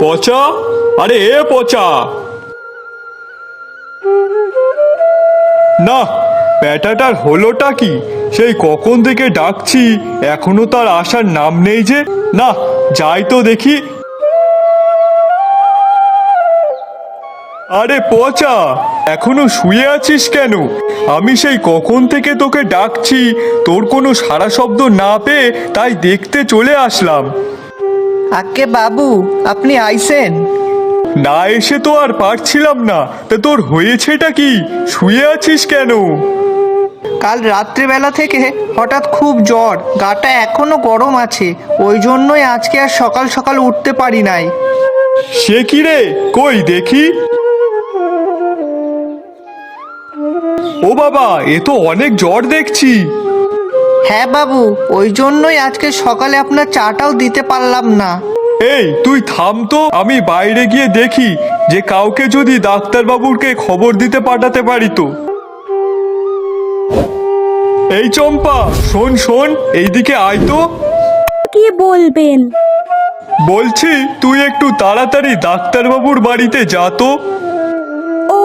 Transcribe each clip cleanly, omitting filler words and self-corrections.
পচা, আরে এ পচা, না ব্যাটাটার হলোটা কি? সেই কখন থেকে ডাকছি, এখনো তার আসার নাম নেই যে। না, যাই তো দেখি। আরে পচা, এখনো শুয়ে আছিস কেন? আমি সেই কখন থেকে তোকে ডাকছি, তোর কোনো সাড়া শব্দ না পেয়ে তাই দেখতে চলে আসলাম। আজ্ঞে বাবু, আপনি আইছেন? না এসে তো আর পারছিলাম না। তা তোর হয়েছেটা কি? শুয়ে আছিস কেন? কাল রাত্রিবেলা থেকে হঠাৎ খুব জ্বর, গাটা এখনো গরম আছে, ওই জন্যই আজকে আর সকাল সকাল উঠতে পারি নাই। সে কি রে, কই দেখি। ও বাবা, এ তো অনেক জ্বর দেখছি। হ্যাঁ বাবু, ওই জন্যই আজকে সকালে আপনার চাটাও দিতে পারলাম না। এই তুই থাম তো, আমি বাইরে গিয়ে দেখি যে কাউকে যদি ডাক্তারবাবুকে খবর দিতে পাঠাতে পারি তো। এই চম্পা, শোন শোন, এইদিকে আয় তো। কি বলবেন? বলছি তুই একটু তাড়াতাড়ি ডাক্তারবাবুর বাড়িতে যা তো। ও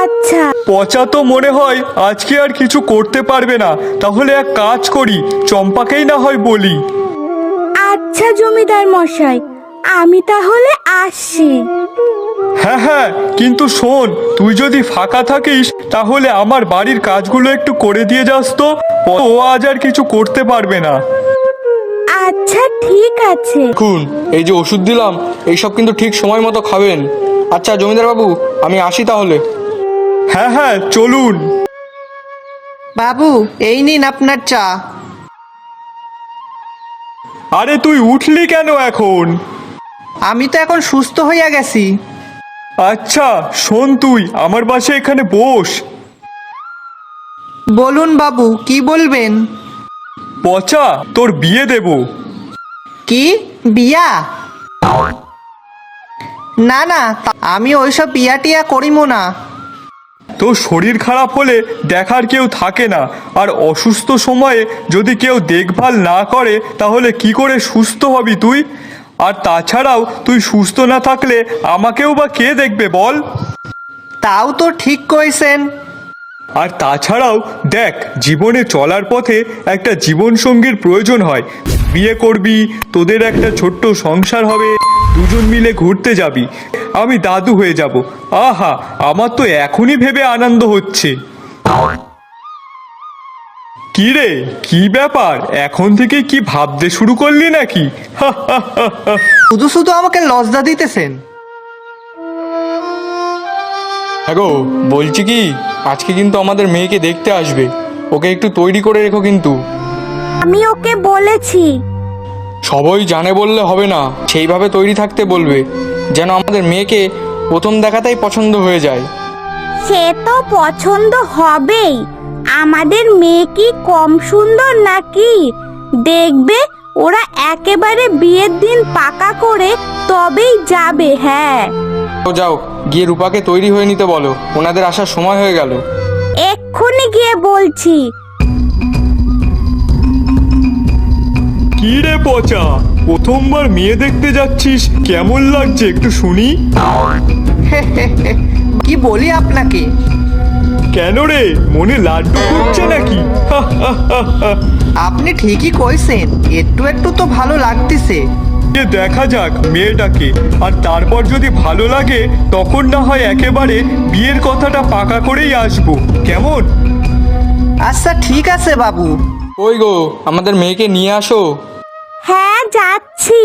আচ্ছা। পচা তো মনে হয় আজকে আর কিছু করতে পারবে না। তাহলে এক কাজ করি, চম্পাকেই না হয় বলি। আচ্ছা জমিদার মশাই, আমি তাহলে আসছি। হ্যাঁ হ্যাঁ, কিন্তু শোন, তুই যদি ফাঁকা থাকিস তাহলে আমার বাড়ির কাজগুলো একটু করে দিয়ে যাস তো। ও আজ আর কিছু করতে পারবে না। আচ্ছা ঠিক আছে। দেখুন, এই যে ওষুধ দিলাম, এইসব কিন্তু ঠিক সময় মতো খাবেন। আচ্ছা জমিদার বাবু, আমি আসি তাহলে। হ্যাঁ হ্যাঁ, চলুন। বাবু, এই নিন আপনার চা। আরে তুই উঠলি কেন এখন? আমি তো এখন সুস্থ হইয়া গেছি। আচ্ছা শোন, তুই আমার পাশে এখানে বস। বলুন বাবু, কি বলবেন? পচা, তোর বিয়ে দেব। কি বিয়া? না না, আমি ওইসব বিয়া টিয়া করিমো না। তোর শরীর খারাপ হলে দেখার কেউ থাকে না, আর অসুস্থ সময়ে যদি কেউ দেখভাল না করে তাহলে কি করে সুস্থ হবি তুই? আর তাছাড়াও তুই সুস্থ না থাকলে আমাকেও বা কে দেখবে বল? তাও তো ঠিক কইছেন। আর তাছাড়াও দেখ, জীবনে চলার পথে একটা জীবনসঙ্গীর প্রয়োজন হয়। বিয়ে করবি, তোদের একটা ছোট্ট সংসার হবে, দুজন মিলে ঘুরতে যাবি, আমি দাদু হয়ে যাব। আহা, আমার তো এখনই ভেবে আনন্দ হচ্ছে। কি রে, কি ব্যাপার, এখন থেকে কি ভাবতে শুরু করলি নাকি? শুধু শুধু আমাকে লজ্জা দিতেছেন। হ্যাঁ গো, বলছি কি, আজকে কিন্তু আমাদের মেয়েকে দেখতে আসবে, ওকে একটু তৈরি করে রেখো কিন্তু। আমি ওকে বলেছি। সবাই জানে বললে হবে না, সেইভাবে তৈরি থাকতে বলবে, যেন আমাদের মেয়েকে প্রথম দেখাতেই পছন্দ হয়ে যায়। সে তো পছন্দ হবেই। আমাদের মেয়ে কি কম সুন্দর নাকি? দেখবে, ওরা একেবারে বিয়ের দিন পাকা করে তবেই যাবে। হ্যাঁ, তো যাও, গিয়ে রূপাকে তৈরি হয়ে নিতে বলো, ওনাদের আসার সময় হয়ে গেল। এক্ষুনি গিয়ে বলছি। কি রে পচা, প্রথমবার মেয়ে দেখতে যাচ্ছিস, কেমন লাগছে একটু শুনি। কি বলি আপনাকে? কেন রে, মনে লাড্ডু ফুটছে নাকি? আপনি ঠিকই কইছেন, একটু একটু তো ভালো লাগতেছে। দেখা যাক মেয়েটাকে, আর তারপর যদি ভালো লাগে তখন না হয় একেবারে বিয়ের কথাটা পাকা করেই আসবো, কেমন? আচ্ছা ঠিক আছে বাবু। ওই গো, আমাদের মেয়েকে নিয়ে আসো। হ্যাঁ, যাচ্ছি।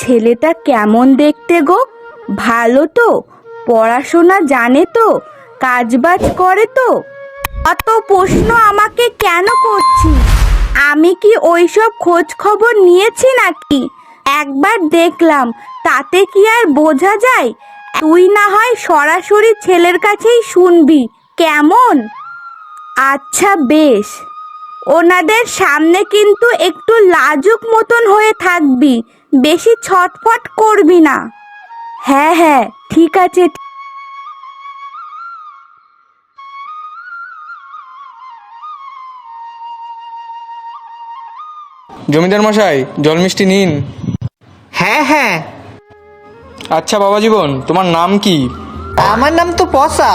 ছেলেটা কেমন দেখতে গো? ভালো তো? পড়াশোনা জানে তো? কাজবাজ করে তো? অত প্রশ্ন আমাকে কেন করছিস? আমি কি ওইসব খোঁজ খবর নিয়েছি নাকি? একবার দেখলাম, তাতে কি আর বোঝা যায়? তুই না হয় সরাসরি ছেলের কাছেই শুনবি, কেমন? আচ্ছা বেশ। ওনাদের সামনে কিন্তু একটু লাজুক মতন হয়ে থাকবি, বেশি ছটফট করবি না। হ্যাঁ হ্যাঁ, ঠিক আছে। জমিদার মশাই জল মিষ্টি নিন। হ্যাঁ হ্যাঁ, আচ্ছা বাবা জীবন, তোমার নাম কি? আমার নাম তো পসা।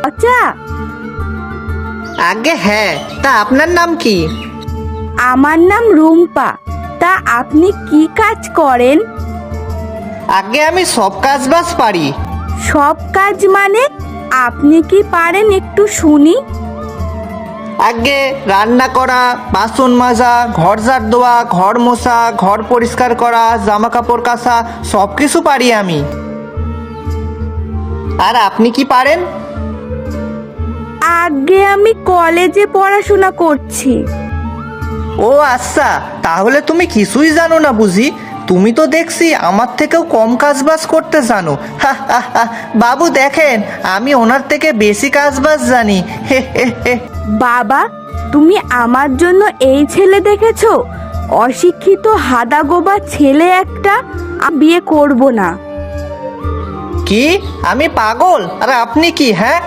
আচ্ছা, আগে হ্যাঁ, তা আপনার নাম কি? আমার নাম রুম্পা। তা আপনি কি কাজ করেন? আগে আমি সব কাজ বাজ পারি। সব কাজ মানে আপনি কি পারেন একটু শুনি? আগে রান্না করা, বাসন মাজা, ঘর ঝাড় দেওয়া, ঘর মোছা, ঘর পরিষ্কার করা, জামা কাপড় কাচা সব কিছু পারি আমি। আর আপনি কি পারেন? আগে আমি কলেজে পড়াশোনা করছি। ও আচ্ছা, তাহলে তুমি কিছুই জানো না বুঝি? তুমি তো দেখছি আমার থেকেও কম কাজবাজ করতে জানো। হা হা হা। বাবু দেখেন, আমি ওনার থেকে বেশি কাজবাজ জানি। হে হে হে। বাবা, তুমি আমার জন্য এই ছেলে দেখেছো? অশিক্ষিত হাদাগোবা ছেলে একটা। আমি বিয়ে করব না। কি আমি পাগল? আর আপনি কি? হ্যাঁ,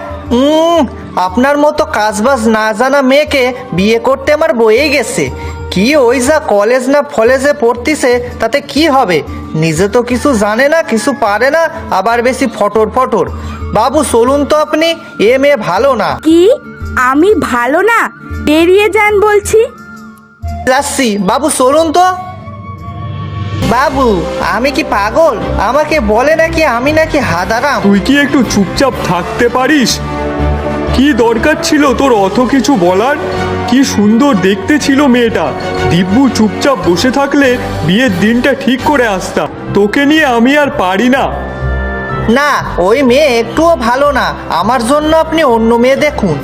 আপনার মতো কাজবাজ না জানা মেয়েকে বিয়ে করতে আমার বয়ে গেছে। কি ওই যা কলেজ না ফলেজে পড়তিছে তাতে কি হবে? নিজে তো কিছু জানে না, কিছু পারে না, আবার বেশি ফটর ফটর। বাবু চলুন তো আপনি, এ মেয়ে ভালো না। কি? আমি ভালো না? বেরিয়ে যান বলছি। যাচ্ছি বাবু, চলুন তো। বাবু আমি কি পাগল? আমাকে বলে নাকি আমি নাকি হাদারাম। তুই কি একটু চুপচাপ থাকতে পারিস? কি দরকার ছিল তোর অত কিছু বলার? কি সুন্দর দেখতে ছিল মেয়েটা। দিব্যু চুপচাপ বসে থাকলে বিয়ের দিনটা ঠিক করে আসতাম। তোকে নিয়ে আমি আর পারি না। না, ওই মেয়ে একটুও ভালো না। আমার জন্য আপনি অন্য মেয়ে দেখুন।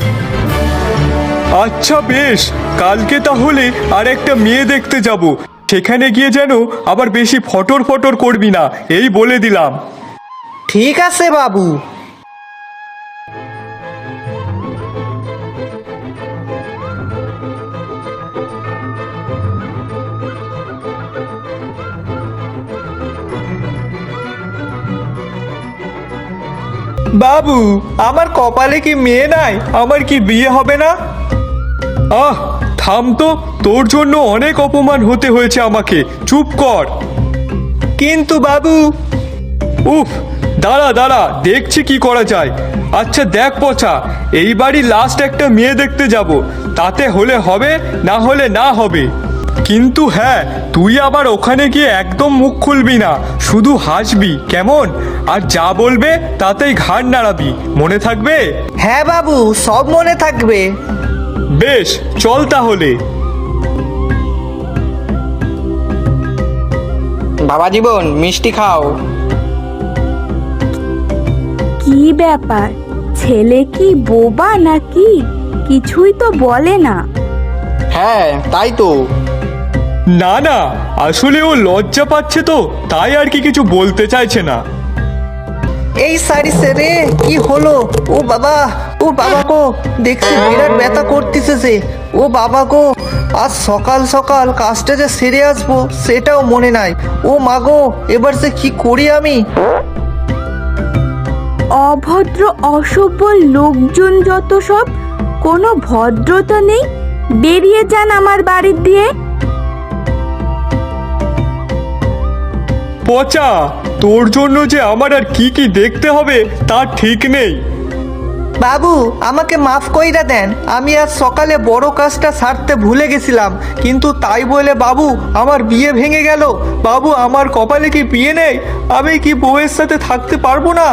আচ্ছা বেশ, কালকে তাহলে আর একটা মেয়ে দেখতে যাব। সেখানে গিয়ে যেন আবার বেশি ফটর ফটর করবি না, এই বলে দিলাম। ঠিক আছে বাবু। বাবু আমার কপালে কি মেয়ে নাই? আমার কি বিয়ে হবে না? আহ থাম তো, তোর জন্য অনেক অপমান হতে হয়েছে আমাকে। চুপ কর। কিন্তু বাবু। উফ, দাঁড়া দাঁড়া, দেখছি কি করা যায়। আচ্ছা দেখ পচা, এইবারই লাস্ট একটা মেয়ে দেখতে যাব। তাতে হলে হবে, না হলে না হবে। কিন্তু হ্যাঁ, তুই আবার ওখানে গিয়ে একদম মুখ খুলবি না, শুধু হাসবি কেমন? আর যা বলবে তাতেই ঘাড় নাড়াবি, মনে থাকবে? হ্যাঁ বাবু, সব মনে থাকবে। বেশ, চল তাহলে। বাবা জীবন মিষ্টি খাও। কি ব্যাপার? ছেলে কি বোবা নাকি? কিছুই তো বলে না। হ্যাঁ তাই তো। না না, আসলে ও লজ্জা পাচ্ছে তো, তাই আর কি কিছু বলতে চাইছে না। এই সারি রে, কি হলো? ও বাবা, ও বাবা গো, দেখছি বিরাট ব্যথা করতেছে যে। ও বাবা গো, আজ সকাল সকাল কাজটা যে সেরে আসবো সেটাও মনে নাই। ও মা গো, এবার যে কি করি আমি? অভদ্র অসভ্য লোকজন যত সব, কোনো ভদ্রতা নেই। বেরিয়ে যান আমার বাড়ির দিয়ে। পচা, তোর জন্য যে আমার আর কি কি দেখতে হবে তার ঠিক নেই। বাবু আমাকে মাফ কইরা দেন, আমি আজ সকালে বড় কাজটা সারতে ভুলে গেছিলাম, কিন্তু তাই বলে বাবু আমার বিয়ে ভেঙে গেল। বাবু আমার কপালে কি বিয়ে নেই? আমি কি বউয়ের সাথে থাকতে পারবো না?